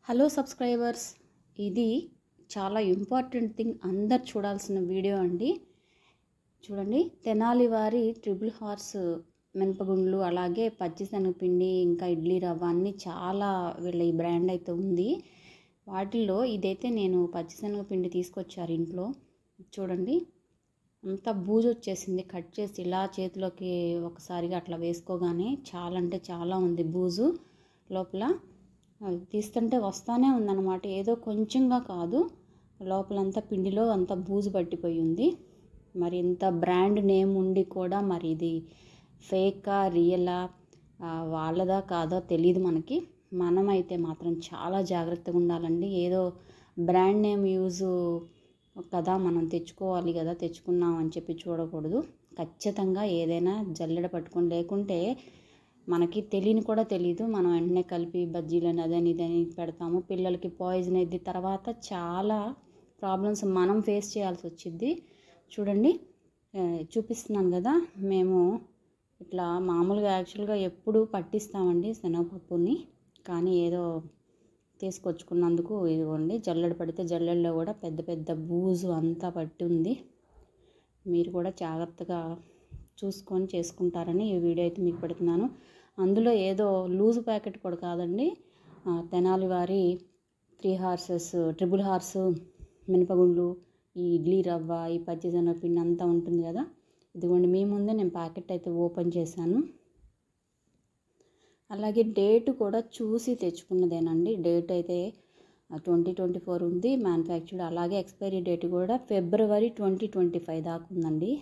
Hello subscribers, ఇది చాలా important thing, అందరు చూడాల్సిన వీడియో అండి. చూడండి, తెనాలి వారి ట్రిపుల్ హార్స్ మినపగుండ్లు, అలాగే పచ్చిశనగపిండి, ఇంకా ఇడ్లీ రవ్వ అన్నీ చాలా వీళ్ళ ఈ బ్రాండ్ అయితే ఉంది. వాటిల్లో ఇదైతే నేను పచ్చిశనగపిండి తీసుకొచ్చారు ఇంట్లో. చూడండి, అంతా బూజు వచ్చేసింది. కట్ చేసి ఇలా చేతిలోకి ఒకసారిగా అట్లా వేసుకోగానే చాలా అంటే చాలా ఉంది బూజు లోపల. తీస్తుంటే వస్తానే ఉందన్నమాట. ఏదో కొంచెంగా కాదు, లోపలంతా పిండిలో అంతా బూజు పట్టిపోయి ఉంది. మరి ఇంత బ్రాండ్ నేమ్ ఉండి కూడా మరి ఇది ఫేకా రియలా వాళ్ళదా కాదో తెలియదు మనకి. మనమైతే మాత్రం చాలా జాగ్రత్తగా ఉండాలండి. ఏదో బ్రాండ్ నేమ్ యూజు కదా మనం తెచ్చుకోవాలి కదా, తెచ్చుకున్నాం అని చెప్పి చూడకూడదు. ఖచ్చితంగా ఏదైనా జల్లెడ పట్టుకొని, లేకుంటే మనకి తెలియని కూడా తెలీదు, మనం వెంటనే కలిపి బజ్జీలని అదని ఇదని పెడతాము. పిల్లలకి పాయిజన్ అయింది, తర్వాత చాలా ప్రాబ్లమ్స్ మనం ఫేస్ చేయాల్సి వచ్చింది. చూడండి, చూపిస్తున్నాను కదా. మేము ఇట్లా మామూలుగా యాక్చువల్గా ఎప్పుడు పట్టిస్తామండి శనగపప్పుని, కానీ ఏదో తీసుకొచ్చుకున్నందుకు ఇదిగోండి జల్లెడ పడితే జల్లెడలో కూడా పెద్ద పెద్ద బూజు అంతా పట్టి ఉంది. మీరు కూడా జాగ్రత్తగా చూసుకొని చేసుకుంటారని ఈ వీడియో అయితే మీకు పెడుతున్నాను. అందులో ఏదో లూజ్ ప్యాకెట్ కూడా కాదండి, తెనాలి వారి 3 హార్సెస్ ట్రిపుల్ హార్స్ మినపగుండ్లు, ఈ ఇడ్లీ రవ్వ, ఈ పచ్చిశనగపిండి అంతా ఉంటుంది కదా. ఇదిగోండి, మీ ముందే నేను ప్యాకెట్ అయితే ఓపెన్ చేశాను. అలాగే డేట్ కూడా చూసి తెచ్చుకున్నదేనండి. డేట్ అయితే 2024 ఉంది మ్యానుఫ్యాక్చర్డ్. అలాగే ఎక్స్పైరీ డేట్ కూడా ఫిబ్రవరి 2025 దాకా ఉందండి.